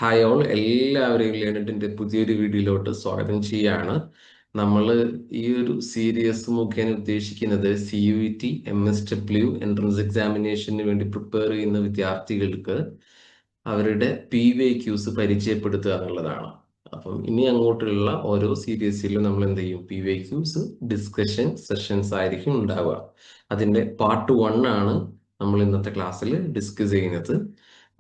Hi all, എല്ലാവരെയും ലേണിന്റെ പുതിയൊരു വീഡിയോയിലോട്ട് സ്വാഗതം ചെയ്യാണ്. നമ്മൾ ഈ ഒരു സീരീസ് മുഖേന ഉദ്ദേശിക്കുന്നത് CUET MSW എൻട്രൻസ് എക്സാമിനേഷന് വേണ്ടി പ്രിപ്പയർ ചെയ്യുന്ന വിദ്യാർത്ഥികൾക്ക് അവരുടെ PYQs പരിചയപ്പെടുത്തുക എന്നുള്ളതാണ്. അപ്പം ഇനി അങ്ങോട്ടുള്ള ഓരോ സീരീസിലും നമ്മൾ എന്ത് ചെയ്യും? PYQs ഡിസ്കഷൻ സെഷൻസ് ആയിരിക്കും ഉണ്ടാവുക. അതിന്റെ പാർട്ട് 1 ആണ് നമ്മൾ ഇന്നത്തെ ക്ലാസ്സിൽ ഡിസ്കസ് ചെയ്യുന്നത്.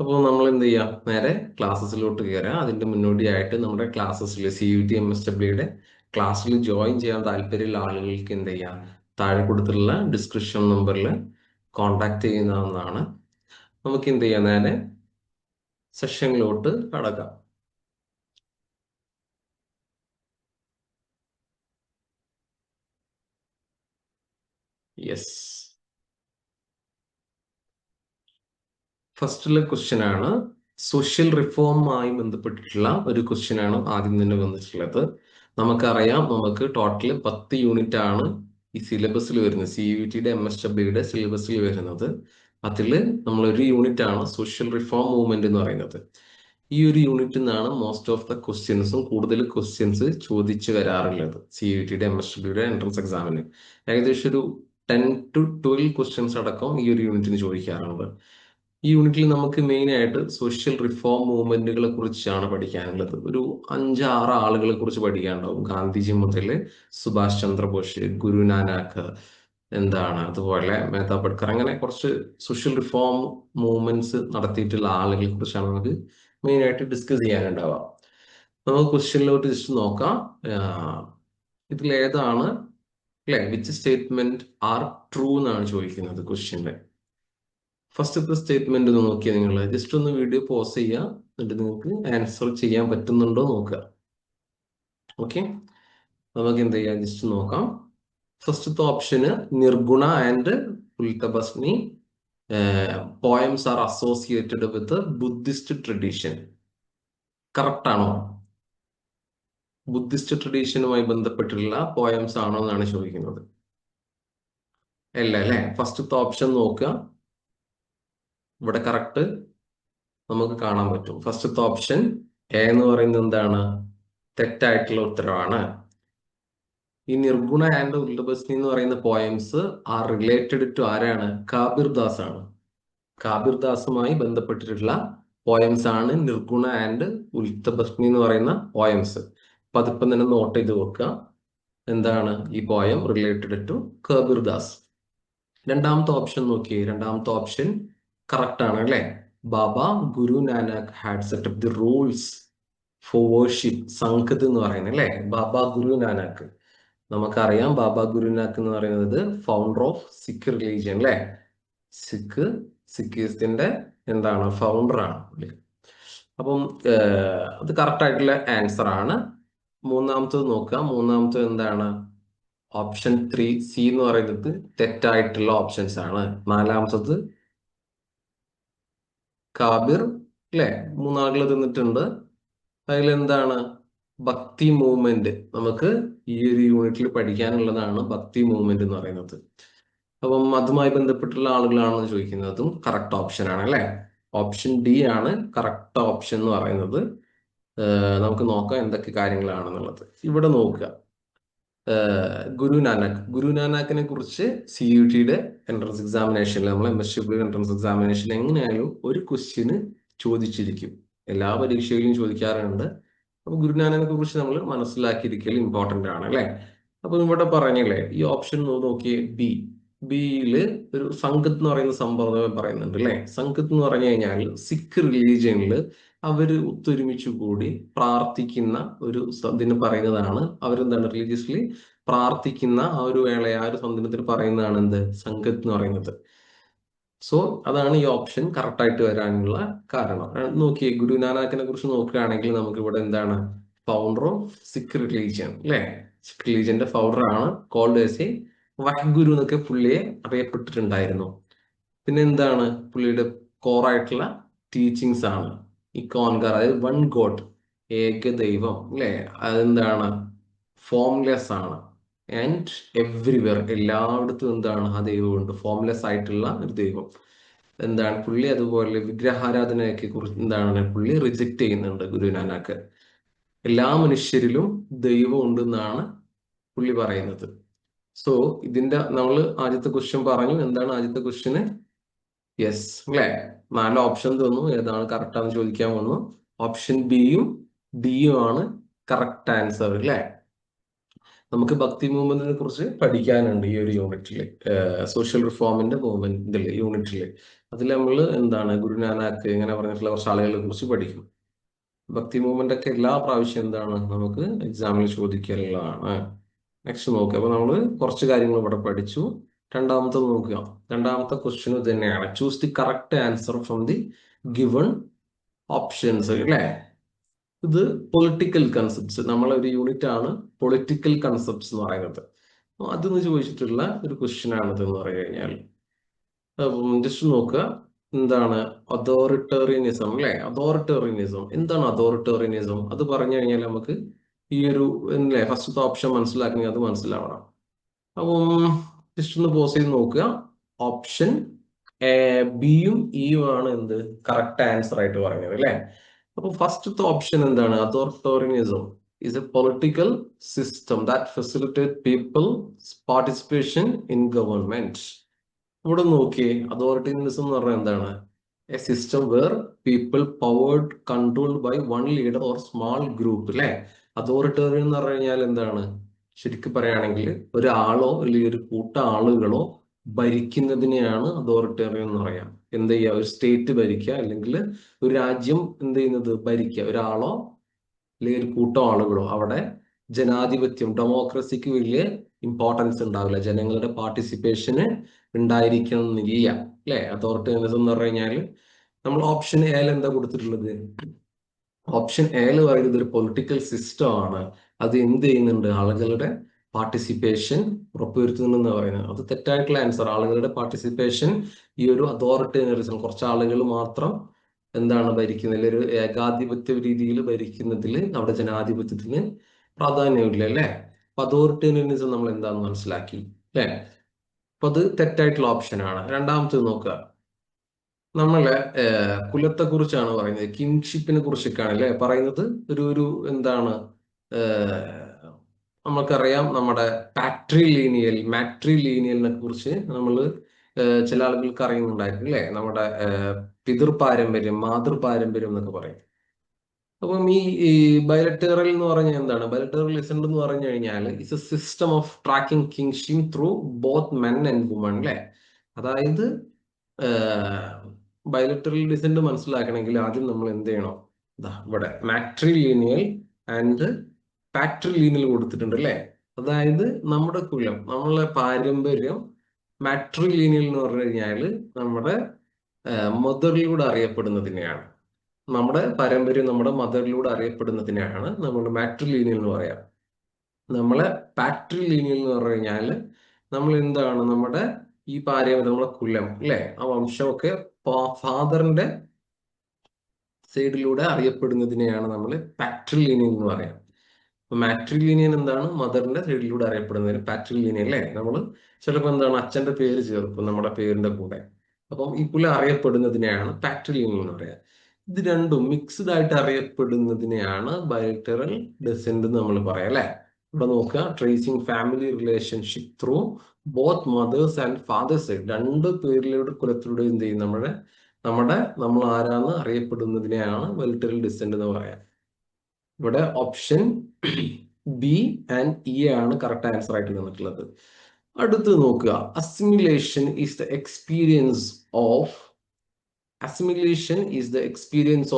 അപ്പോൾ നമ്മൾ എന്ത് ചെയ്യാം? നേരെ ക്ലാസ്സസിലോട്ട് കയറാം. അതിന്റെ മുന്നോടിയായിട്ട് നമ്മുടെ ക്ലാസ്സസിൽ CUET MSWയുടെ ക്ലാസ്സിൽ ജോയിൻ ചെയ്യാൻ താല്പര്യമുള്ള ആളുകൾക്ക് എന്ത് ചെയ്യാം? താഴെ കൊടുത്തിട്ടുള്ള ഡിസ്ക്രിപ്ഷൻ നമ്പറിൽ കോൺടാക്ട് ചെയ്യുന്നതാണ്. നമുക്ക് എന്ത് ചെയ്യാം? നേരെ സെഷനിലോട്ട് കടക്കാം. യെസ്, ഫസ്റ്റിലെ ക്വസ്റ്റ്യൻ ആണ് സോഷ്യൽ റിഫോമുമായി ബന്ധപ്പെട്ടിട്ടുള്ള ഒരു ക്വസ്റ്റ്യൻ ആണ് ആദ്യം തന്നെ വന്നിട്ടുള്ളത്. നമുക്കറിയാം, നമുക്ക് ടോട്ടൽ 10 യൂണിറ്റ് ആണ് ഈ സിലബസിൽ വരുന്നത്, CUETയുടെ MSWയുടെ സിലബസിൽ വരുന്നത്. അതിൽ നമ്മൾ ഒരു യൂണിറ്റ് ആണ് സോഷ്യൽ റിഫോം മൂവ്മെന്റ് എന്ന് പറയുന്നത്. ഈ ഒരു യൂണിറ്റിൽ നിന്നാണ് മോസ്റ്റ് ഓഫ് ദ ക്വസ്റ്റ്യൻസും കൂടുതൽ ക്വസ്റ്റ്യൻസ് ചോദിച്ചു വരാറുള്ളത് CUETയുടെ MSWയുടെ എൻട്രൻസ് എക്സാമിന്. ഏകദേശം ഒരു 10 to 12 ക്വസ്റ്റ്യൻസ് അടക്കം ഈ ഒരു യൂണിറ്റിന് ചോദിക്കാറുണ്ട്. ഈ യൂണിറ്റിൽ നമുക്ക് മെയിൻ ആയിട്ട് സോഷ്യൽ റിഫോം മൂവ്മെന്റുകളെ കുറിച്ചാണ് പഠിക്കാനുള്ളത്. ഒരു 5-6 ആളുകളെ കുറിച്ച് പഠിക്കാനുണ്ടാവും. ഗാന്ധിജി മുതൽ സുഭാഷ് ചന്ദ്രബോസ്, ഗുരു നാനാക്ക്, അതുപോലെ മേധാ പട്കർ, അങ്ങനെ കുറച്ച് സോഷ്യൽ റിഫോം മൂവ്മെന്റ്സ് നടത്തിയിട്ടുള്ള ആളുകളെ കുറിച്ചാണ് നമുക്ക് മെയിൻ ആയിട്ട് ഡിസ്കസ് ചെയ്യാനുണ്ടാവുക. നമുക്ക് ക്വസ്റ്റ്യനിലോട്ട് ജസ്റ്റ് നോക്കാം. ഇതിലേതാണ് അല്ലെ, വിച്ച് സ്റ്റേറ്റ്മെന്റ് ആർ ട്രൂ എന്നാണ് ചോദിക്കുന്നത് ക്വസ്റ്റ്യനിൽ. ഫസ്റ്റത്തെ സ്റ്റേറ്റ്മെന്റ് ഒന്ന് നോക്കിയാൽ നിങ്ങൾ ജസ്റ്റ് ഒന്ന് വീഡിയോ പോസ് ചെയ്യുക, എന്നിട്ട് നിങ്ങൾക്ക് ആൻസർ ചെയ്യാൻ പറ്റുന്നുണ്ടോ നോക്കുക. ഓക്കെ, നമുക്ക് എന്ത് ചെയ്യാം? ജസ്റ്റ് നോക്കാം. ഫസ്റ്റത്തെ ഓപ്ഷന് നിർഗുണ ആൻഡ് ഉൽത്തബസ്നി poems are associated with Buddhist tradition. Correct ആണോ? ബുദ്ധിസ്റ്റ് ട്രഡീഷനുമായി ബന്ധപ്പെട്ടുള്ള പോയംസ് ആണോ എന്നാണ് ചോദിക്കുന്നത്. അല്ല അല്ലെ? ഫസ്റ്റത്തെ ഓപ്ഷൻ നോക്കുക, ഇവിടെ കറക്റ്റ് നമുക്ക് കാണാൻ പറ്റും. ഫസ്റ്റത്തെ ഓപ്ഷൻ എ എന്ന് പറയുന്നത് എന്താണ്? തെറ്റായിട്ടുള്ള ഉത്തരവാണ്. ഈ നിർഗുണ ആൻഡ് ഉൽബസ്നി എന്ന് പറയുന്ന പോയംസ് ആർ റിലേറ്റഡ് ടു ആരാണ്? കാബിർ ദാസ് ആണ്. കാബിർ ദാസുമായി ബന്ധപ്പെട്ടിട്ടുള്ള പോയംസ് ആണ് നിർഗുണ ആൻഡ് ഉൽത്തബസ്നി എന്ന് പറയുന്ന പോയംസ്. അപ്പൊ അതിപ്പം തന്നെ നോട്ട് ചെയ്ത് വെക്കുക. എന്താണ് ഈ poem? Related to Kabir Das. രണ്ടാമത്തെ ഓപ്ഷൻ നോക്കിയേ. രണ്ടാമത്തെ ഓപ്ഷൻ കറക്റ്റ് ആണ് അല്ലെ? Baba Guru Nanak had set up the rules for worship, Sangat എന്ന് പറയുന്നത് അല്ലെ? ബാബ ഗുരു നാനക്, നമുക്കറിയാം ബാബ ഗുരു നാനക് എന്ന് പറയുന്നത് ഫൗണ്ടർ ഓഫ് സിഖ് റിലീജിയൻ അല്ലെ? സിഖിസത്തിന്റെ ഫൗണ്ടർ ആണ്. അപ്പം അത് കറക്റ്റ് ആയിട്ടുള്ള ആൻസർ ആണ്. മൂന്നാമത്തത് നോക്കുക. മൂന്നാമത്തത് എന്താണ്? ഓപ്ഷൻ 3C എന്ന് പറയുന്നത് തെറ്റായിട്ടുള്ള ഓപ്ഷൻസ് ആണ്. നാലാമത്തത് കാബിർ അല്ലെ? മൂന്നാളുകൾ തന്നിട്ടുണ്ട്. അതിലെന്താണ്? ഭക്തി മൂവ്മെന്റ്. നമുക്ക് ഈ ഒരു യൂണിറ്റിൽ പഠിക്കാനുള്ളതാണ് ഭക്തി മൂവ്മെന്റ് എന്ന് പറയുന്നത്. അപ്പം അതുമായി ബന്ധപ്പെട്ടുള്ള ആളുകളാണെന്ന് ചോദിക്കുന്നതും കറക്റ്റ് ഓപ്ഷൻ ആണ് അല്ലെ? ഓപ്ഷൻ ഡി ആണ് കറക്റ്റ് ഓപ്ഷൻ എന്ന് പറയുന്നത്. നമുക്ക് നോക്കാം എന്തൊക്കെ കാര്യങ്ങളാണെന്നുള്ളത്. ഇവിടെ നോക്കുക. ഗുരു നാനാക്കിനെ കുറിച്ച് CUETയുടെ എൻട്രൻസ് എക്സാമിനേഷനിൽ, നമ്മൾ MSW എൻട്രൻസ് എക്സാമിനേഷനിൽ എങ്ങനെയായാലും ഒരു ക്വസ്റ്റ്യന് ചോദിച്ചിരിക്കും. എല്ലാ പരീക്ഷയിലും ചോദിക്കാറുണ്ട്. അപ്പൊ ഗുരുനാനക്കിനെ കുറിച്ച് നമ്മൾ മനസ്സിലാക്കിയിരിക്കൽ ഇമ്പോർട്ടന്റ് ആണ് അല്ലെ? അപ്പൊ ഇവിടെ പറഞ്ഞില്ലേ, ഈ ഓപ്ഷൻ നോക്കിയേ, ബിയില് ഒരു സംഘത്ത് എന്ന് പറയുന്ന സംഭവം പറയുന്നുണ്ട് അല്ലെ? സംഘത്ത് എന്ന് പറഞ്ഞു കഴിഞ്ഞാൽ സിഖ് റിലീജിയനിൽ അവര് ഒത്തൊരുമിച്ച് കൂടി പ്രാർത്ഥിക്കുന്ന ഒരു ഇതിന് പറയുന്നതാണ്. റിലീജിയസ്ലി പ്രാർത്ഥിക്കുന്ന ആ ഒരു വേളയെ, ആ ഒരു സന്ദർഭത്തിൽ പറയുന്നതാണ് എന്ത്? സംഘത്ത് എന്ന് പറയുന്നത്. സോ അതാണ് ഈ ഓപ്ഷൻ കറക്റ്റ് ആയിട്ട് വരാനുള്ള കാരണം. നോക്കിയേ, ഗുരു നാനാക്കിനെ കുറിച്ച് നോക്കുകയാണെങ്കിൽ നമുക്ക് ഇവിടെ ഫൗണ്ടർ ഓഫ് സിഖ് റിലീജിയൻ അല്ലെ? സിഖ് റിലീജിയന്റെ ഫൗണ്ടർ ആണ്. കോൾഡ് ആസ് എ വഹ്ഗുരു എന്നൊക്കെ പുള്ളിയെ അറിയപ്പെട്ടിട്ടുണ്ടായിരുന്നു. പിന്നെ പുള്ളിയുടെ കോറായിട്ടുള്ള ടീച്ചിങ്സ് ആണ് ഈ കോൺകാർ, അതായത് വൺ ഗോഡ്, ഏകദൈവം അല്ലെ? ഫോംലെസ് ആണ്. ആൻഡ് എവ്രിവെയർ, എല്ലായിടത്തും ആ ദൈവമുണ്ട്. ഫോംലെസ് ആയിട്ടുള്ള ഒരു ദൈവം. എന്താണ് പുള്ളി അതുപോലെ വിഗ്രഹാരാധനയൊക്കെ കുറിച്ച് എന്താണ് പുള്ളി റിജക്ട് ചെയ്യുന്നുണ്ട് ഗുരുനാനാക്ക്. എല്ലാ മനുഷ്യരിലും ദൈവം ഉണ്ടെന്നാണ് പുള്ളി പറയുന്നത്. സോ ഇതിന്റെ നമ്മൾ ആദ്യത്തെ ക്വസ്റ്റ്യൻ പറഞ്ഞു. എന്താണ് ആദ്യത്തെ ക്വസ്റ്റ്യന്? യെസ് അല്ലേ? 4 ഓപ്ഷൻ തന്നു, ഏതാണ് കറക്റ്റ് ആണെന്ന് ചോദിക്കാൻ വന്നു. ഓപ്ഷൻ ബിയും ഡിയും ആണ് കറക്റ്റ് ആൻസർ അല്ലേ? നമുക്ക് ഭക്തി മൂവ്മെന്റിനെ കുറിച്ച് പഠിക്കാനുണ്ട് ഈ ഒരു യൂണിറ്റില്, സോഷ്യൽ റിഫോമിന്റെ മൂവ്മെന്റ് യൂണിറ്റില്. അതിൽ നമ്മൾ എന്താണ് ഗുരുനാനാക്ക് ഇങ്ങനെ പറഞ്ഞിട്ടുള്ള കുറച്ച് ആളുകളെ കുറിച്ച് പഠിക്കും. ഭക്തി മൂവ്മെന്റ് ഒക്കെ എല്ലാ പ്രാവശ്യം എന്താണ് നമുക്ക് എക്സാമിൽ ചോദിക്കാറുള്ളതാണ്. നെക്സ്റ്റ് നോക്കുക. അപ്പൊ നമ്മൾ കുറച്ച് കാര്യങ്ങൾ ഇവിടെ പഠിച്ചു. രണ്ടാമത്തെ നോക്കുക. രണ്ടാമത്തെ ക്വസ്റ്റ്യൻ തന്നെയാണ്, choose the correct answer from the given options അല്ലേ? ഇത് പൊളിറ്റിക്കൽ കൺസെപ്റ്റ്സ്, നമ്മളെ ഒരു യൂണിറ്റ് ആണ് പൊളിറ്റിക്കൽ കൺസെപ്റ്റ്സ് എന്ന് പറയുന്നത്. അതെന്ന് ചോദിച്ചിട്ടുള്ള ഒരു ക്വസ്റ്റ്യൻ ആണിത് എന്ന് പറഞ്ഞു കഴിഞ്ഞാൽ. ജസ്റ്റ് നോക്കുക, എന്താണ് അതോറിറ്റേറിയനിസം അല്ലെ? അതോറിറ്റേറിയനിസം എന്താണ് അതോറിറ്റേറിയനിസം? അത് പറഞ്ഞു കഴിഞ്ഞാൽ നമുക്ക് ഈ ഒരു അല്ലേ ഫസ്റ്റത്തെ ഓപ്ഷൻ മനസ്സിലാക്കണമെങ്കിൽ അത് മനസ്സിലാവണം. അപ്പം ജസ്റ്റ് ഒന്ന് പോസ് ചെയ്ത് നോക്കുക. ഓപ്ഷൻ ബിയും ഇയും ആണ് എന്ത് കറക്റ്റ് ആൻസർ ആയിട്ട് പറഞ്ഞത് അല്ലെ? അപ്പൊ ഫസ്റ്റത്തെ ഓപ്ഷൻ എന്താണ്? Authoritarianism is a political system that facilitate people's participation in government. ഇവിടെ നോക്കിയേ, അതോറിറ്റേറിയനിസം എന്ന് പറഞ്ഞാൽ എന്താണ്? A system where people powered controlled by one leader or small group അല്ലെ? അതോറിറ്റേറിയൻ എന്ന് പറഞ്ഞു കഴിഞ്ഞാൽ എന്താണ്? ശരിക്കും പറയുകയാണെങ്കിൽ ഒരാളോ അല്ലെങ്കിൽ ഒരു കൂട്ടം ആളുകളോ ഭരിക്കുന്നതിനെയാണ് അതോറിറ്റേറിയൻ എന്ന് പറയാം. എന്ത് ചെയ്യുക? ഒരു സ്റ്റേറ്റ് ഭരിക്കുക അല്ലെങ്കിൽ ഒരു രാജ്യം എന്ത് ചെയ്യുന്നത് ഭരിക്കുക. ഒരാളോ അല്ലെങ്കിൽ ഒരു കൂട്ടം ആളുകളോ. അവിടെ ജനാധിപത്യം ഡെമോക്രസിക്ക് വലിയ ഇമ്പോർട്ടൻസ് ഉണ്ടാവില്ല, ജനങ്ങളുടെ പാർട്ടിസിപ്പേഷന് ഉണ്ടായിരിക്കണമെന്നില്ല അല്ലെ? അതോറിറ്റേറിയനിസം എന്ന് പറഞ്ഞു കഴിഞ്ഞാൽ നമ്മൾ ഓപ്ഷൻ എയിൽ എന്താ കൊടുത്തിട്ടുള്ളത്? ഓപ്ഷൻ എയിൽ പറയുന്നത് ഒരു പൊളിറ്റിക്കൽ സിസ്റ്റം ആണ്. അത് എന്ത് ചെയ്യുന്നുണ്ട്? ആളുകളുടെ പാർട്ടിസിപ്പേഷൻ ഉറപ്പുവരുത്തുന്നുണ്ടെന്ന് പറയുന്നത്. അത് തെറ്റായിട്ടുള്ള ആൻസർ. ആളുകളുടെ പാർട്ടിസിപ്പേഷൻ ഈ ഒരു അതോറിറ്റേറിയനിസം കുറച്ച് ആളുകൾ മാത്രം എന്താണ് ഭരിക്കുന്നതിൽ, ഒരു ഏകാധിപത്യ രീതിയിൽ ഭരിക്കുന്നതിൽ അവിടെ ജനാധിപത്യത്തിന് പ്രാധാന്യമില്ല അല്ലെ? അപ്പൊ അതോറിറ്റേറിയനിസം നമ്മൾ എന്താന്ന് മനസ്സിലാക്കി അല്ലെ? അപ്പൊ അത് തെറ്റായിട്ടുള്ള ഓപ്ഷൻ ആണ്. രണ്ടാമത്തേത് നോക്കുക. നമ്മളെ കുലത്തെ കുറിച്ചാണ് പറയുന്നത്, കിങ്ഷിപ്പിനെ കുറിച്ചൊക്കെയാണ് അല്ലെ പറയുന്നത്. ഒരു എന്താണ് നമുക്കറിയാം, നമ്മുടെ മാട്രിലീനിയലിനെ കുറിച്ച് നമ്മൾ ചില ആളുകൾക്ക് അറിയുന്നുണ്ടായിരിക്കും അല്ലെ? നമ്മുടെ പിതൃ പാരമ്പര്യം, മാതൃ പാരമ്പര്യം എന്നൊക്കെ പറയും. അപ്പം ഈ ബയലറ്ററൽ എന്ന് പറഞ്ഞാൽ എന്താണ്? ബയലറ്ററലിസം എന്ന് പറഞ്ഞു കഴിഞ്ഞാൽ it's A system of tracking kingship through both men and woman അല്ലെ? അതായത് ബയലറ്ററൽ ഡിസെന്റ് മനസ്സിലാക്കണമെങ്കിൽ ആദ്യം നമ്മൾ എന്ത് ചെയ്യണം? ഇവിടെ മാട്രിലീനിയൽ ആൻഡ് പാട്രിലീനിയൽ കൊടുത്തിട്ടുണ്ട് അല്ലെ? അതായത് നമ്മുടെ കുലം, നമ്മളെ പാരമ്പര്യം മാട്രിലീനിയൽ എന്ന് പറഞ്ഞു കഴിഞ്ഞാൽ നമ്മുടെ മദറിലൂടെ അറിയപ്പെടുന്നതിനെയാണ്. നമ്മുടെ പാരമ്പര്യം നമ്മുടെ മദറിലൂടെ അറിയപ്പെടുന്നതിനെയാണ് നമ്മൾ മാട്രിലീനിയൽ എന്ന് പറയാം. നമ്മളെ പാട്രിലീനിയൽ എന്ന് പറഞ്ഞു കഴിഞ്ഞാൽ നമ്മൾ എന്താണ്? നമ്മുടെ ഈ പാരമ്പര്യം, നമ്മുടെ കുലം അല്ലെ, ആ വംശമൊക്കെ ഫാദറിന്റെ സൈഡിലൂടെ അറിയപ്പെടുന്നതിനെയാണ് നമ്മൾ പാട്രിലീനിയൽ എന്ന് പറയാം. മാട്രിലീനിയൻ എന്താണ്? മദറിന്റെ സൈഡിലൂടെ അറിയപ്പെടുന്നതിന് പാട്രിലീനിയൻ അല്ലേ? നമ്മൾ ചിലപ്പോൾ എന്താണ് അച്ഛന്റെ പേര് ചേർക്കും നമ്മുടെ പേരിന്റെ കൂടെ. അപ്പം ഈ കുല അറിയപ്പെടുന്നതിനെയാണ് പാട്രിലീനിയൻ എന്ന് പറയാം. ഇത് രണ്ടും മിക്സ്ഡ് ആയിട്ട് അറിയപ്പെടുന്നതിനെയാണ് ബയലറ്ററൽ ഡെസെന്റ് എന്ന് നമ്മൾ പറയാം അല്ലെ? ഇവിടെ നോക്കുക, tracing family relationship through both mother's and father's side. രണ്ട് പേരിലൂടെ കുലത്തിലൂടെ എന്ത് ചെയ്യും? നമ്മൾ ആരാന്ന് അറിയപ്പെടുന്നതിനെയാണ് ബയലറ്ററൽ ഡെസെന്റ് എന്ന് പറയാം. ഇവിടെ ഓപ്ഷൻ ബി ആൻഡ് ഇ ആണ് കറക്റ്റ് ആൻസർ ആയിട്ട് തന്നിട്ടുള്ളത്. അടുത്ത് നോക്കുക, assimilation is the experience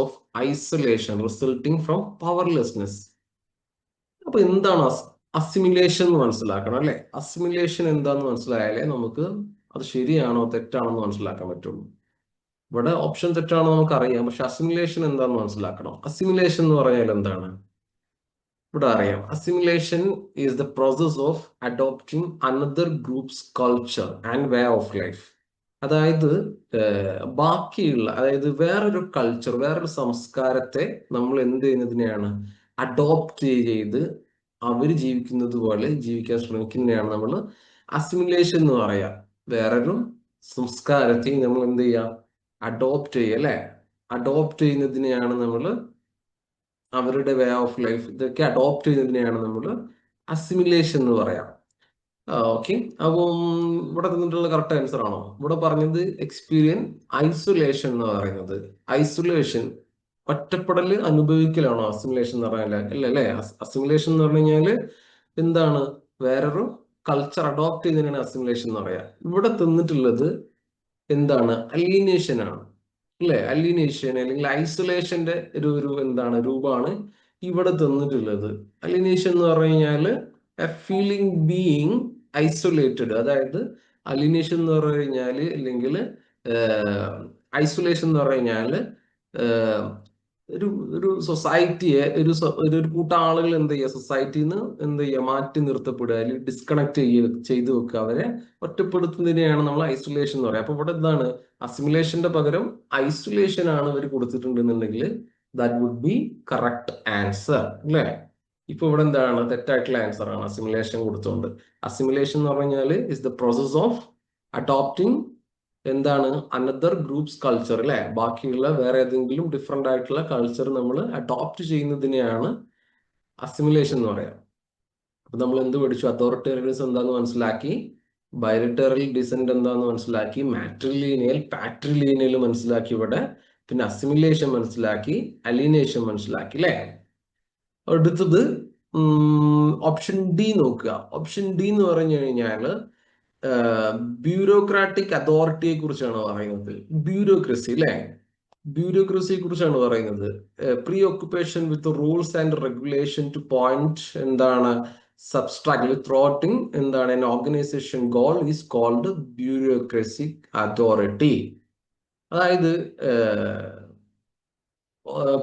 of isolation resulting from powerlessness. അപ്പൊ എന്താണ് അസിമിലേഷൻ എന്ന് മനസ്സിലാക്കണം അല്ലെ? അസിമിലേഷൻ എന്താന്ന് മനസ്സിലായാലേ നമുക്ക് അത് ശരിയാണോ തെറ്റാണോ എന്ന് മനസ്സിലാക്കാൻ പറ്റുള്ളൂ. ഇവിടെ ഓപ്ഷൻ തെറ്റാണോ നമുക്കറിയാം, പക്ഷെ അസിമിലേഷൻ എന്താന്ന് മനസ്സിലാക്കണം. അസിമിലേഷൻ എന്ന് പറഞ്ഞാൽ എന്താണ്? ഇവിടെ അറിയാം, assimilation is the process of adopting another groups culture and way of life. അതായത് ബാക്കിയുള്ള, അതായത് വേറൊരു കൾച്ചർ, വേറൊരു സംസ്കാരത്തെ നമ്മൾ എന്ത് ചെയ്യുന്നതിനെയാണ്? അഡോപ്റ്റ് ചെയ്ത് അവർ ജീവിക്കുന്നത് പോലെ ജീവിക്കാൻ ശ്രമിക്കുന്നതിനെയാണ് നമ്മൾ അസിമിലേഷൻ എന്ന് പറയാം. വേറൊരു സംസ്കാരത്തെ നമ്മൾ എന്ത് ചെയ്യാം? അഡോപ്റ്റ് ചെയ്യുക അല്ലെ. അഡോപ്റ്റ് ചെയ്യുന്നതിനെയാണ് നമ്മൾ അവരുടെ വേ ഓഫ് ലൈഫ് ഇതൊക്കെ അഡോപ്റ്റ് ചെയ്യുന്നതിനെയാണ് നമ്മൾ അസിമിലേഷൻ എന്ന് പറയാം. ഓക്കെ. അപ്പം ഇവിടെ തന്നിട്ടുള്ള കറക്റ്റ് ആൻസർ ആണോ? ഇവിടെ പറഞ്ഞത് എക്സ്പീരിയൻസ് ഐസൊലേഷൻ എന്ന് പറയുന്നത്. ഐസൊലേഷൻ ഒറ്റപ്പെടൽ അനുഭവിക്കലാണോ അസിമുലേഷൻ എന്ന് പറഞ്ഞാൽ? അല്ല അല്ലേ. അസിമുലേഷൻ എന്ന് പറഞ്ഞു കഴിഞ്ഞാല് എന്താണ്? വേറൊരു കൾച്ചർ അഡോപ്റ്റ് ചെയ്യുന്നതിനാണ് അസിമുലേഷൻ എന്ന് പറയാ. ഇവിടെ തന്നിട്ടുള്ളത് എന്താണ്? അലീനേഷൻ ആണ് അല്ലെ. അലീനേഷൻ അല്ലെങ്കിൽ ഐസൊലേഷന്റെ ഒരു എന്താണ് രൂപമാണ് ഇവിടെ തന്നിട്ടുള്ളത്. അലീനേഷൻ എന്ന് പറഞ്ഞു കഴിഞ്ഞാല് എ ഫീലിംഗ് ബീയിങ് ഐസൊലേറ്റഡ്. അതായത് അലീനേഷൻ എന്ന് പറഞ്ഞു കഴിഞ്ഞാല് അല്ലെങ്കിൽ ഐസൊലേഷൻ എന്ന് പറഞ്ഞു കഴിഞ്ഞാല് ഒരു ഒരു സൊസൈറ്റിയെ ഒരു കൂട്ടം ആളുകൾ എന്ത് ചെയ്യുക, സൊസൈറ്റിയിൽ നിന്ന് എന്ത് ചെയ്യുക, മാറ്റി നിർത്തപ്പെടുക അല്ലെങ്കിൽ ഡിസ്കണക്ട് ചെയ്ത് വെക്കുക, അവരെ ഒറ്റപ്പെടുത്തുന്നതിനെയാണ് നമ്മൾ ഐസൊലേഷൻ എന്ന് പറയുക. അപ്പൊ ഇവിടെ എന്താണ്? അസിമുലേഷന്റെ പകരം ഐസൊലേഷൻ ആണ് ഇവർ കൊടുത്തിട്ടുണ്ടെന്നുണ്ടെങ്കിൽ that would be correct answer അല്ലേ. ഇപ്പൊ ഇവിടെ എന്താണ്? തെറ്റായിട്ടുള്ള ആൻസർ ആണ് അസിമുലേഷൻ കൊടുത്തുകൊണ്ട്. അസിമുലേഷൻ എന്ന് പറഞ്ഞാൽ is the process of adopting എന്താണ്? അനദർ ഗ്രൂപ്പ്സ് കൾച്ചർ അല്ലെ. ബാക്കിയുള്ള വേറെ ഏതെങ്കിലും ഡിഫറെന്റ് ആയിട്ടുള്ള കൾച്ചർ നമ്മൾ അഡോപ്റ്റ് ചെയ്യുന്നതിനെയാണ് അസിമുലേഷൻ എന്ന് പറയാം. അപ്പൊ നമ്മൾ എന്ത് പഠിച്ചു? അതോറിറ്റേറിയനിസം എന്താന്ന് മനസ്സിലാക്കി, ബൈലിറ്ററൽ ഡിസെന്റ് എന്താന്ന് മനസ്സിലാക്കി, മാട്രിലീനിയൽ പാട്രിലീനിയൽ മനസ്സിലാക്കി ഇവിടെ, പിന്നെ അസിമുലേഷൻ മനസ്സിലാക്കി, അലീനേഷൻ മനസ്സിലാക്കി അല്ലെ. അടുത്തത് ഓപ്ഷൻ ഡി നോക്കുക. ഓപ്ഷൻ ഡി എന്ന് പറഞ്ഞു കഴിഞ്ഞാല് ബ്യൂറോക്രാറ്റിക് അതോറിറ്റിയെ കുറിച്ചാണ് പറയുന്നത്. ബ്യൂറോക്രസി അല്ലെ. ബ്യൂറോക്രസിയെ കുറിച്ചാണ് പറയുന്നത്. Pre occupation with rules and regulation two point എന്താണ്? സബ്സ്ട്രാക്ട് ത്രോട്ടിംഗ് എന്താണ്? an organization goal is called bureaucratic authority. അതായത്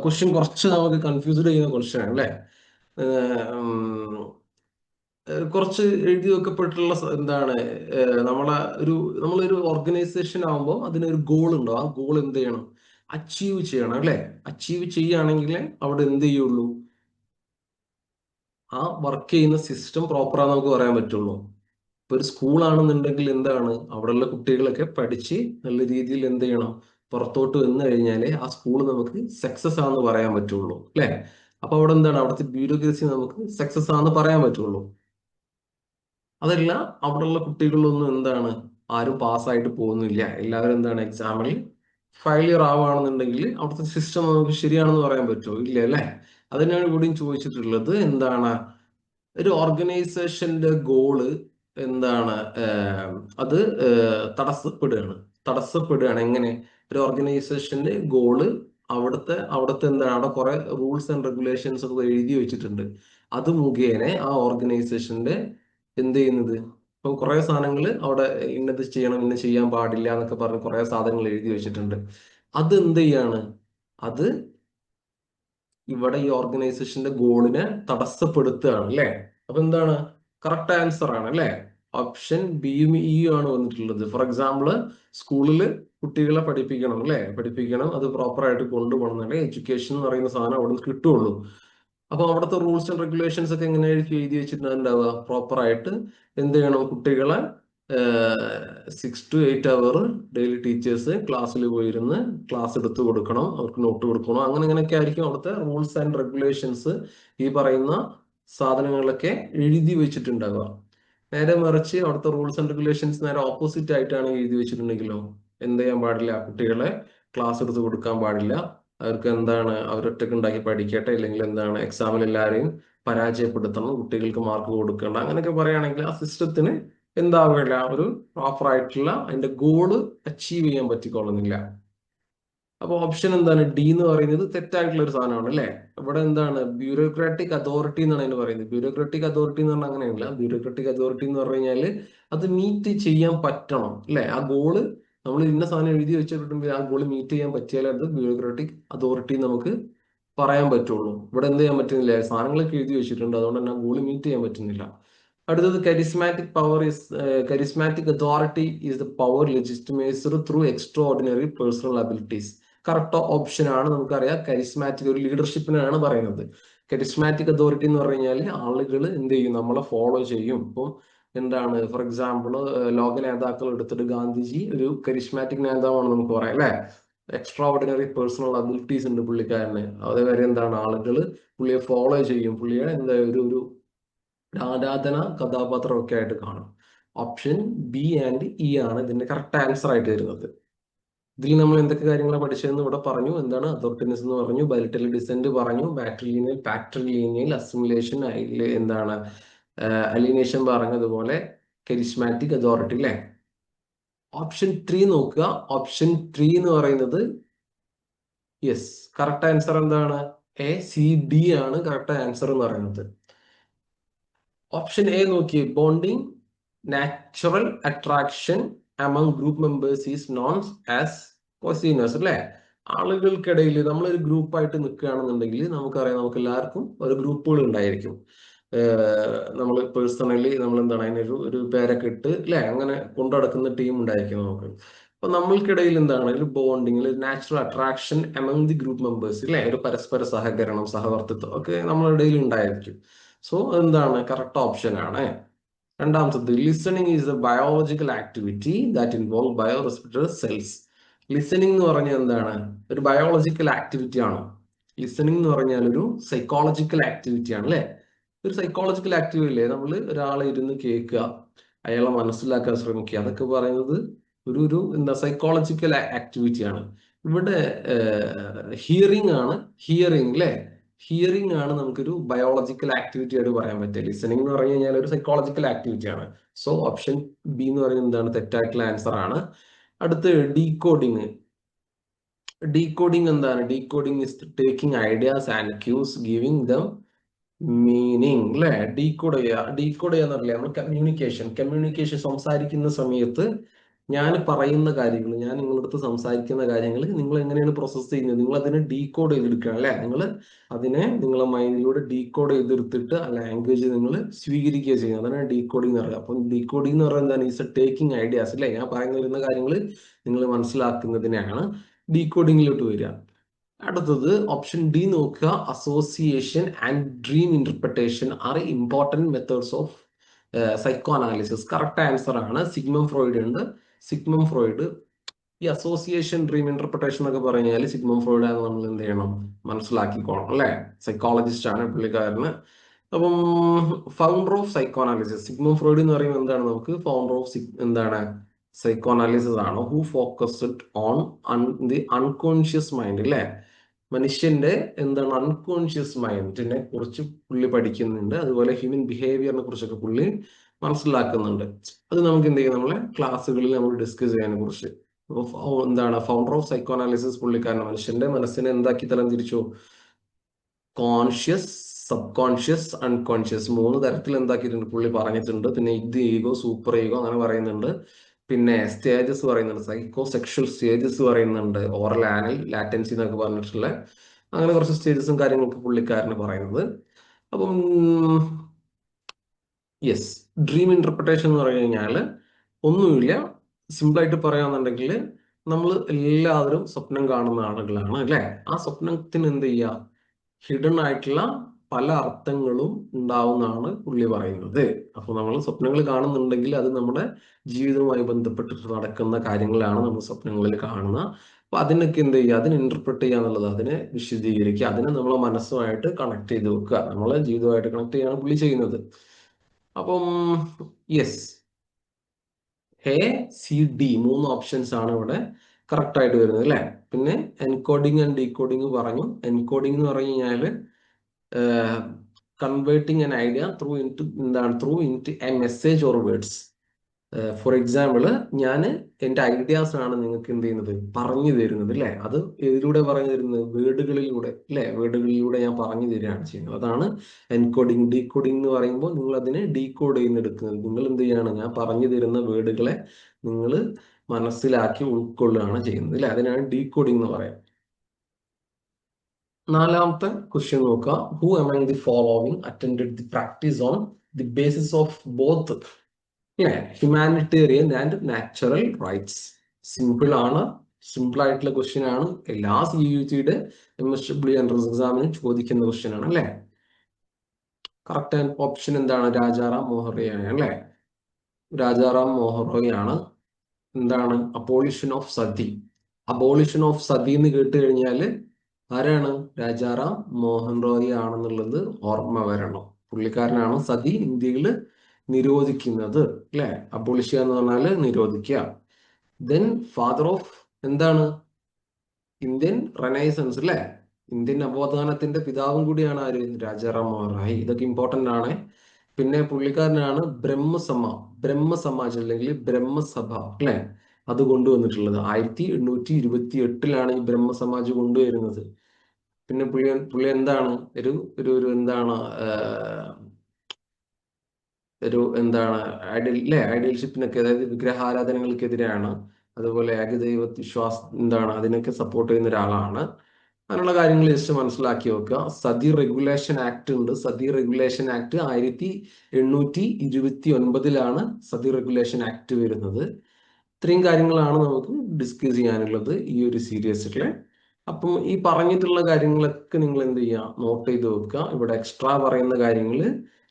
ക്വസ്റ്റ്യൻ കുറച്ച് നമുക്ക് കൺഫ്യൂസ്ഡ് ചെയ്യുന്ന ക്വസ്റ്റ്യൻ ആണ് അല്ലെ. കുറച്ച് എഴുതി വെക്കപ്പെട്ടുള്ള എന്താണ് നമ്മളൊരു ഓർഗനൈസേഷൻ ആകുമ്പോൾ അതിനൊരു ഗോൾ ഉണ്ടോ? ആ ഗോൾ എന്ത് ചെയ്യണം? അച്ചീവ് ചെയ്യണം അല്ലെ. അച്ചീവ് ചെയ്യുകയാണെങ്കിൽ അവിടെ എന്ത് ചെയ്യുള്ളൂ? ആ വർക്ക് ചെയ്യുന്ന സിസ്റ്റം പ്രോപ്പറാന്ന് നമുക്ക് പറയാൻ പറ്റുള്ളൂ. ഇപ്പൊ ഒരു സ്കൂളാണെന്നുണ്ടെങ്കിൽ എന്താണ്? അവിടെയുള്ള കുട്ടികളൊക്കെ പഠിച്ച് നല്ല രീതിയിൽ എന്ത് ചെയ്യണം? പുറത്തോട്ട് വന്നു കഴിഞ്ഞാലേ ആ സ്കൂൾ നമുക്ക് സക്സസ് ആണെന്ന് പറയാൻ പറ്റുള്ളൂ അല്ലെ. അപ്പൊ അവിടെ എന്താണ്? അവിടുത്തെ ബ്യൂറോക്രസി നമുക്ക് സക്സസ് ആണെന്ന് പറയാൻ പറ്റുള്ളൂ. അതല്ല, അവിടെയുള്ള കുട്ടികളൊന്നും എന്താണ്? ആരും പാസ്സായിട്ട് പോകുന്നില്ല, എല്ലാവരും എന്താണ്? എക്സാമിൽ ഫെയിലിയർ ആവുകയാണെന്നുണ്ടെങ്കിൽ അവിടുത്തെ സിസ്റ്റം നമുക്ക് ശരിയാണെന്ന് പറയാൻ പറ്റുമോ? ഇല്ല അല്ലെ. അതിനാണ് ഇവിടെയും ചോദിച്ചിട്ടുള്ളത് എന്താണ്? ഒരു ഓർഗനൈസേഷന്റെ ഗോള് എന്താണ്? അത് തടസ്സപ്പെടുകയാണ്. എങ്ങനെ? ഒരു ഓർഗനൈസേഷന്റെ ഗോള് അവിടുത്തെ എന്താണ്? അവിടെ കുറെ റൂൾസ് ആൻഡ് റെഗുലേഷൻസ് ഒക്കെ എഴുതി വെച്ചിട്ടുണ്ട്. അത് മുഖേന ആ ഓർഗനൈസേഷന്റെ എന്ത് ചെയ്യുന്നത്? ഇപ്പൊ കുറെ സാധനങ്ങൾ അവിടെ ഇന്നത് ചെയ്യണം, ഇന്ന ചെയ്യാൻ പാടില്ല എന്നൊക്കെ പറഞ്ഞ് കുറെ സാധനങ്ങൾ എഴുതി വെച്ചിട്ടുണ്ട്. അത് എന്ത് ചെയ്യാണ്? അത് ഇവിടെ ഈ ഓർഗനൈസേഷന്റെ ഗോളിനെ തടസ്സപ്പെടുത്തുകയാണ് അല്ലെ. അപ്പൊ എന്താണ്? കറക്റ്റ് ആൻസർ ആണ് അല്ലെ. ഓപ്ഷൻ ബിയും ഇയും ആണ് വന്നിട്ടുള്ളത്. ഫോർ എക്സാമ്പിൾ, സ്കൂളിൽ കുട്ടികളെ പഠിപ്പിക്കണം അല്ലെ. പഠിപ്പിക്കണം, അത് പ്രോപ്പറായിട്ട് കൊണ്ടുപോകണം അല്ലെ. എഡ്യൂക്കേഷൻ എന്ന് പറയുന്ന സാധനം അവിടെ നിന്ന് കിട്ടുള്ളൂ. അപ്പൊ അവിടുത്തെ റൂൾസ് ആൻഡ് റെഗുലേഷൻസ് ഒക്കെ എങ്ങനെയായിരിക്കും എഴുതി വെച്ചിട്ടുണ്ടാവുക? പ്രോപ്പറായിട്ട് എന്ത് ചെയ്യണം? കുട്ടികളെ 6 to 8 അവർ ഡെയിലി ടീച്ചേഴ്സ് ക്ലാസ്സിൽ പോയിരുന്ന് ക്ലാസ് എടുത്തു കൊടുക്കണം, അവർക്ക് നോട്ട് കൊടുക്കണം. അങ്ങനെയൊക്കെ ആയിരിക്കും അവിടുത്തെ റൂൾസ് ആൻഡ് റെഗുലേഷൻസ്, ഈ പറയുന്ന സാധനങ്ങളൊക്കെ എഴുതി വെച്ചിട്ടുണ്ടാവുക. നേരെ മറിച്ച് അവിടുത്തെ റൂൾസ് ആൻഡ് റെഗുലേഷൻസ് നേരെ ഓപ്പോസിറ്റ് ആയിട്ടാണ് എഴുതി വെച്ചിട്ടുണ്ടെങ്കിലോ എന്ത് ചെയ്യാൻ പാടില്ല? കുട്ടികളെ ക്ലാസ് എടുത്ത് കൊടുക്കാൻ പാടില്ല, അവർക്ക് എന്താണ്? അവരൊറ്റക്ക് ഉണ്ടാക്കി പഠിക്കട്ടെ, ഇല്ലെങ്കിൽ എന്താണ്? എക്സാമിൽ എല്ലാവരെയും പരാജയപ്പെടുത്തണം, കുട്ടികൾക്ക് മാർക്ക് കൊടുക്കേണ്ട, അങ്ങനെയൊക്കെ പറയുകയാണെങ്കിൽ ആ സിസ്റ്റത്തിന് എന്താവില്ല? ഒരു പ്രോപ്പർ ആയിട്ടുള്ള അതിന്റെ ഗോള് അച്ചീവ് ചെയ്യാൻ പറ്റിക്കൊള്ളുന്നില്ല. അപ്പൊ ഓപ്ഷൻ എന്താണ്? ഡി എന്ന് പറയുന്നത് തെറ്റായിട്ടുള്ള ഒരു സാധനമാണ് അല്ലെ. ഇവിടെ എന്താണ്? ബ്യൂറോക്രാറ്റിക് അതോറിറ്റി എന്നാണ് അതിന് പറയുന്നത്. ബ്യൂറോക്രാറ്റിക് അതോറിറ്റി എന്ന് പറഞ്ഞാൽ അങ്ങനെയല്ല. ബ്യൂറോക്രാറ്റിക് അതോറിറ്റി എന്ന് പറഞ്ഞു കഴിഞ്ഞാല് അത് മീറ്റ് ചെയ്യാൻ പറ്റണം അല്ലെ. ആ ഗോള് നമ്മൾ ഇന്ന സാധനം എഴുതി വെച്ചിട്ടുണ്ടെങ്കിൽ ആ ഗോള് മീറ്റ് ചെയ്യാൻ പറ്റിയാലേ അത് ബ്യൂറോക്രാറ്റിക് അതോറിറ്റി നമുക്ക് പറയാൻ പറ്റുള്ളൂ. ഇവിടെ എന്ത് ചെയ്യാൻ പറ്റുന്നില്ല? സാധനങ്ങളൊക്കെ എഴുതി വെച്ചിട്ടുണ്ട്, അതുകൊണ്ട് തന്നെ ആ ഗോള് മീറ്റ് ചെയ്യാൻ പറ്റുന്നില്ല. അടുത്തത് charismatic authority is the power legitimised through extraordinary personal abilities. Correct option ആണ്. നമുക്കറിയാം കരിസ്മാറ്റിക് ഒരു ലീഡർഷിപ്പിനാണ് പറയുന്നത്. കരിസ്മാറ്റിക് അതോറിറ്റി എന്ന് പറഞ്ഞു കഴിഞ്ഞാൽ ആളുകൾ എന്ത് ചെയ്യും? നമ്മളെ ഫോളോ ചെയ്യും. ഇപ്പം എന്താണ്? ഫോർ എക്സാമ്പിൾ, ലോക നേതാക്കൾ എടുത്തിട്ട് ഗാന്ധിജി ഒരു കരിസ്മാറ്റിക് നേതാവാണ് നമുക്ക് പറയാം അല്ലെ. എക്സ്ട്രാ ഓർഡിനറി പേഴ്സണൽ അബിലിറ്റീസ് ഉണ്ട് പുള്ളിക്കാരന്. അതേവരെ എന്താണ് ആളുകൾ പുള്ളിയെ ഫോളോ ചെയ്യും, പുള്ളിയെ എന്താ ഒരു ആരാധന കഥാപാത്രമൊക്കെ ആയിട്ട് കാണും. ഓപ്ഷൻ ബി ആൻഡ് ഇ ആണ് ഇതിന്റെ കറക്റ്റ് ആൻസർ ആയിട്ട് വരുന്നത്. ഇതിൽ നമ്മൾ എന്തൊക്കെ കാര്യങ്ങളാണ് പഠിച്ചതെന്ന് ഇവിടെ പറഞ്ഞു. എന്താണ് അതോറിറ്റനിസം എന്ന് പറഞ്ഞു, ബൈലിറ്റൽ ഡിസെന്റ് പറഞ്ഞു, മാട്രിലീനിയൽ പാട്രിലീനിയൽ അസിമുലേഷൻ, എന്താണ് അലീനേഷൻ പറഞ്ഞതുപോലെ കരിസ്മാറ്റിക് അതോറിറ്റി അല്ലേ. ഓപ്ഷൻ 3 നോക്കുക. ഓപ്ഷൻ 3 എന്ന് പറയുന്നത് യെസ്, കറക്റ്റ് ആൻസർ എന്താണ്? എ സി ഡി ആണ് കറക്റ്റ് ആൻസർ എന്ന് പറയുന്നത്. ഓപ്ഷൻ എ നോക്കി, bonding natural attraction among group members is known as cosiness അല്ലെ. ആളുകൾക്കിടയിൽ നമ്മളൊരു ഗ്രൂപ്പായിട്ട് നിൽക്കുകയാണെന്നുണ്ടെങ്കിൽ നമുക്കറിയാം, നമുക്ക് എല്ലാവർക്കും ഒരു ഗ്രൂപ്പുകൾ ഉണ്ടായിരിക്കും. നമ്മൾ പേഴ്സണലി നമ്മൾ എന്താണ് അതിനൊരു പേരൊക്കെ ഇട്ട് അല്ലെ, അങ്ങനെ കൊണ്ടു നടക്കുന്ന ടീം ഉണ്ടായിരിക്കും നമുക്ക്. അപ്പൊ നമ്മൾക്കിടയിൽ എന്താണ് ഒരു ബോണ്ടിങ്, ഒരു natural attraction among the group members അല്ലെ, ഒരു പരസ്പര സഹകരണം, സഹവർത്തിത്വം ഒക്കെ നമ്മളുടെ ഇടയിൽ ഉണ്ടായിരിക്കും. സോ എന്താണ് കറക്റ്റ് ഓപ്ഷൻ ആണ്. രണ്ടാമത്തത്, listening is a biological activity that involve biorespiratory cells. Listening എന്ന് പറഞ്ഞാൽ എന്താണ്? ഒരു ബയോളജിക്കൽ ആക്ടിവിറ്റി ആണ്. ലിസണിങ് എന്ന് പറഞ്ഞാൽ ഒരു സൈക്കോളജിക്കൽ ആക്ടിവിറ്റി ആണ് അല്ലെ. ഒരു സൈക്കോളജിക്കൽ ആക്ടിവിറ്റി അല്ലേ, നമ്മൾ ഒരാളെ ഇരുന്ന് കേൾക്കുക, അയാളെ മനസ്സിലാക്കാൻ ശ്രമിക്കുക, അതൊക്കെ പറയുന്നത് ഒരു എന്താ സൈക്കോളജിക്കൽ ആക്ടിവിറ്റി ആണ്. ഇവിടെ ഹിയറിംഗ് ആണ്, ഹിയറിംഗ് അല്ലെ, ഹിയറിംഗ് ആണ് നമുക്കൊരു ബയോളജിക്കൽ ആക്ടിവിറ്റി ആയിട്ട് പറയാൻ പറ്റുക. ലിസണിംഗ് എന്ന് പറഞ്ഞു കഴിഞ്ഞാൽ ഒരു സൈക്കോളജിക്കൽ ആക്ടിവിറ്റി ആണ്. സോ ഓപ്ഷൻ ബി എന്ന് പറയുന്നത് എന്താണ് തെറ്റായിട്ടുള്ള ആൻസർ ആണ്. അടുത്ത് ഡീകോഡിങ്. ഡീകോഡിങ് എന്താണ്? Decoding is taking ideas and cues giving them meaning അല്ലെ. ഡീകോഡ് ചെയ്യാന്ന് പറഞ്ഞില്ലേ, നമ്മൾ കമ്മ്യൂണിക്കേഷൻ സംസാരിക്കുന്ന സമയത്ത് ഞാൻ പറയുന്ന കാര്യങ്ങൾ, ഞാൻ നിങ്ങളടുത്ത് സംസാരിക്കുന്ന കാര്യങ്ങൾ നിങ്ങൾ എങ്ങനെയാണ് പ്രോസസ്സ് ചെയ്യുന്നത്, നിങ്ങൾ അതിനെ ഡീകോഡ് ചെയ്തെടുക്കുക അല്ലെ. നിങ്ങൾ അതിനെ നിങ്ങളെ മൈൻഡിലൂടെ ഡീകോഡ് ചെയ്തെടുത്തിട്ട് ആ ലാംഗ്വേജ് നിങ്ങൾ സ്വീകരിക്കുക ചെയ്യുന്നത്, അതാണ് ഡീകോഡിംഗ് എന്ന് പറയുക. അപ്പം ഡീകോഡിംഗ് എന്ന് പറയുന്നത് എന്താണ്? ഈസ് എ ടേക്കിംഗ് ഐഡിയാസ് അല്ലെ, ഞാൻ പറഞ്ഞു വരുന്ന കാര്യങ്ങൾ നിങ്ങൾ മനസ്സിലാക്കുന്നതിനാണ് ഡീകോഡിങ്ങിലോട്ട് വരിക. അടുത്തത് ഓപ്ഷൻ ഡി നോക്കുക, association and dream interpretation are important methods of psycho analysis. Correct answer ആണ്. സിഗ്മണ്ട് ഫ്രോയിഡ് ഉണ്ട്. സിഗ്മണ്ട് ഫ്രോയിഡ് ഈ അസോസിയേഷൻ ഡ്രീം ഇന്റർപ്രിട്ടേഷൻ എന്നൊക്കെ പറഞ്ഞാൽ സിഗ്മണ്ട് ഫ്രോയിഡ് ആണ് നമ്മൾ എന്ത് ചെയ്യണം, മനസ്സിലാക്കിക്കോണം അല്ലെ. സൈക്കോളജിസ്റ്റ് ആണ് പുള്ളിക്കാരന്. അപ്പം founder of psycho analysis Sigmund Freud എന്ന് പറയുമ്പോൾ എന്താണ്, നമുക്ക് ഫൗണ്ടർ ഓഫ് എന്താണ് സൈക്കോ അനാലിസിസ് ആണ്. Who focused on the unconscious mind അല്ലെ. മനുഷ്യന്റെ എന്താണ് അൺകോൺഷ്യസ് മൈൻഡിനെ കുറിച്ച് പുള്ളി പഠിക്കുന്നുണ്ട്. അതുപോലെ ഹ്യൂമൻ ബിഹേവിയറിനെ കുറിച്ചൊക്കെ പുള്ളി മനസ്സിലാക്കുന്നുണ്ട്. അത് നമുക്ക് എന്ത് ചെയ്യും, നമ്മളെ ക്ലാസ്സുകളിൽ നമ്മൾ ഡിസ്കസ് ചെയ്യാനെ കുറിച്ച്. എന്താണ് ഫൗണ്ടർ ഓഫ് സൈക്കോ അനാലിസിസ് പുള്ളിക്കാരൻ മനുഷ്യന്റെ മനസ്സിനെ എന്താക്കി തരംതിരിച്ചു? കോൺഷ്യസ്, സബ് കോൺഷ്യസ്, അൺകോൺഷ്യസ്, 3 തരത്തിൽ എന്താക്കിയിട്ടുണ്ട് പുള്ളി പറഞ്ഞിട്ടുണ്ട്. പിന്നെ ഇത് ഈഗോ, സൂപ്പർ ഈഗോ അങ്ങനെ പറയുന്നുണ്ട്. പിന്നെ സ്റ്റേജസ് പറയുന്നുണ്ട്, സൈക്കോ സെക്ഷൽ സ്റ്റേജസ് പറയുന്നുണ്ട്, ഓറൽ ആനൽ ലാറ്റൻസി എന്നൊക്കെ പറഞ്ഞിട്ടുള്ള അങ്ങനെ കുറച്ച് സ്റ്റേജസും കാര്യങ്ങളൊക്കെ പുള്ളിക്കാരന് പറയുന്നത്. അപ്പം യെസ്, ഡ്രീം ഇന്റർപ്രിട്ടേഷൻ എന്ന് പറഞ്ഞു കഴിഞ്ഞാൽ ഒന്നുമില്ല, സിമ്പിളായിട്ട് പറയാന്നുണ്ടെങ്കിൽ നമ്മൾ എല്ലാവരും സ്വപ്നം കാണുന്ന ആളുകളാണ് അല്ലെ. ആ സ്വപ്നത്തിന് എന്ത് ചെയ്യുക, ഹിഡൻ ആയിട്ടുള്ള പല അർത്ഥങ്ങളും ഉണ്ടാവുന്നതാണ് പുള്ളി പറയുന്നത്. അപ്പൊ നമ്മൾ സ്വപ്നങ്ങൾ കാണുന്നുണ്ടെങ്കിൽ അത് നമ്മുടെ ജീവിതവുമായി ബന്ധപ്പെട്ടിട്ട് നടക്കുന്ന കാര്യങ്ങളാണ് നമ്മൾ സ്വപ്നങ്ങളിൽ കാണുന്നത്. അപ്പൊ അതിനൊക്കെ എന്ത് ചെയ്യുക, അതിനെ ഇന്റർപ്രറ്റ് ചെയ്യുക എന്നുള്ളത്, അതിനെ വിശദീകരിക്കുക, അതിനെ നമ്മളെ മനസ്സുമായിട്ട് കണക്ട് ചെയ്ത് വെക്കുക, നമ്മളെ ജീവിതമായിട്ട് കണക്ട് ചെയ്യാണ് പുള്ളി ചെയ്യുന്നത്. അപ്പം yes, A C D 3 options ആണ് ഇവിടെ കറക്റ്റ് ആയിട്ട് വരുന്നത് അല്ലെ. പിന്നെ എൻകോഡിങ് ആൻഡ് ഡീകോഡിങ് പറഞ്ഞു. എൻകോഡിങ് എന്ന് പറഞ്ഞു കഴിഞ്ഞാല് converting an idea through into A message or words. For example, ഞാൻ എൻ്റെ ഐഡിയാസ് ആണ് നിങ്ങൾക്ക് എന്ത് ചെയ്യുന്നത്, പറഞ്ഞു തരുന്നത് അല്ലെ. അത് ഇതിലൂടെ പറഞ്ഞു തരുന്നത് വേർഡുകളിലൂടെ അല്ലെ, വേർഡുകളിലൂടെ ഞാൻ പറഞ്ഞു തരികയാണ് ചെയ്യുന്നത്. അതാണ് എൻകോഡിങ്. ഡീകോഡിങ് എന്ന് പറയുമ്പോൾ നിങ്ങൾ അതിനെ ഡീകോഡ് ചെയ്യുന്നെടുക്കുന്നത്, നിങ്ങൾ എന്ത് ചെയ്യാണ്, ഞാൻ പറഞ്ഞു തരുന്ന വേർഡുകളെ നിങ്ങൾ മനസ്സിലാക്കി ഉൾക്കൊള്ളുകയാണ് ചെയ്യുന്നത് അല്ലെ. അതിനാണ് ഡീകോഡിങ് എന്ന് പറയാം. 4ാമത്തെ ക്വസ്റ്റ്യൻ നോക്കുക. Who among the following attended the practice on the basis of both humanitarian and natural rights. Simple ആണ്, സിമ്പിൾ ആയിട്ടുള്ള ക്വസ്റ്റ്യൻ ആണ്. എല്ലാ CUET-യുടെ MSW എൻട്രൻസ് എക്സാമിനും ചോദിക്കുന്ന ക്വസ്റ്റ്യൻ ആണ് അല്ലെ. കറക്റ്റ് ഓപ്ഷൻ എന്താണ്? രാജാറാം മോഹറോയാണ് അല്ലെ. രാജാറാം മോഹറോയാണ് എന്താണ് abolition of Sati. Abolition of Sati എന്ന് കേട്ട് കഴിഞ്ഞാൽ ആരാണ്? രാജാറാം മോഹൻ റോയ് ആണെന്നുള്ളത് ഓർമ്മ വരണം. പുള്ളിക്കാരനാണ് സതി ഇന്ത്യയിൽ നിരോധിക്കുന്നത്, അല്ലെ? അബോളിഷ്യ എന്ന് പറഞ്ഞാല് നിരോധിക്കുക. ദെൻ ഫാദർ ഓഫ് എന്താണ്? ഇന്ത്യൻ റെനൈസൻസ്, അല്ലെ? ഇന്ത്യൻ നവോത്ഥാനത്തിന്റെ പിതാവും കൂടിയാണ് ആര്? രാജാറാം മോഹൻ റോയ്. ഇതൊക്കെ ഇമ്പോർട്ടന്റ് ആണ്. പിന്നെ പുള്ളിക്കാരനാണ് ബ്രഹ്മസമാജ് അല്ലെങ്കിൽ ബ്രഹ്മസഭ, അല്ലെ, അത് കൊണ്ടുവന്നിട്ടുള്ളത്. 1828 ഈ ബ്രഹ്മസമാജ് കൊണ്ടുവരുന്നത്. പിന്നെ പുള്ളി എന്താണ് ഒരു ഒരു ഒരു എന്താണ് ഒരു എന്താണ് ഐഡിയൽഷിപ്പിനൊക്കെ, അതായത് വിഗ്രഹാരാധനകൾക്കെതിരെയാണ്. അതുപോലെ ഏകദൈവ വിശ്വാസം എന്താണ് അതിനൊക്കെ സപ്പോർട്ട് ചെയ്യുന്ന ഒരാളാണ്. അങ്ങനെയുള്ള കാര്യങ്ങൾ ജസ്റ്റ് മനസ്സിലാക്കി വെക്കുക. സതി റെഗുലേഷൻ ആക്ട് ഉണ്ട്. Sati regulation act 1829 Sati regulation act വരുന്നത്. ഇത്രയും കാര്യങ്ങളാണ് നമുക്ക് ഡിസ്കസ് ചെയ്യാനുള്ളത് ഈ ഒരു സീരീസിലെ. അപ്പം ഈ പറഞ്ഞിട്ടുള്ള കാര്യങ്ങളൊക്കെ നിങ്ങൾ എന്ത് ചെയ്യുക? നോട്ട് ചെയ്ത് വെക്കുക. ഇവിടെ എക്സ്ട്രാ പറയുന്ന കാര്യങ്ങൾ,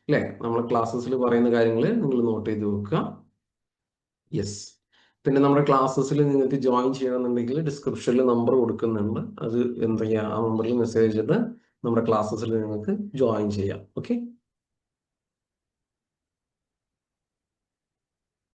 അല്ലെ, നമ്മളെ ക്ലാസ്സസിൽ പറയുന്ന കാര്യങ്ങൾ നിങ്ങൾ നോട്ട് ചെയ്ത് വെക്കുക. യെസ്. പിന്നെ നമ്മുടെ ക്ലാസ്സസിൽ നിങ്ങൾക്ക് ജോയിൻ ചെയ്യണമെന്നുണ്ടെങ്കിൽ ഡിസ്ക്രിപ്ഷനിൽ നമ്പർ കൊടുക്കുന്നുണ്ട്. അത് എന്ത് ചെയ്യുക? ആ നമ്പറിൽ മെസ്സേജ് ചെയ്തിട്ട് നമ്മുടെ ക്ലാസ്സസിൽ നിങ്ങൾക്ക് ജോയിൻ ചെയ്യാം. ഓക്കെ.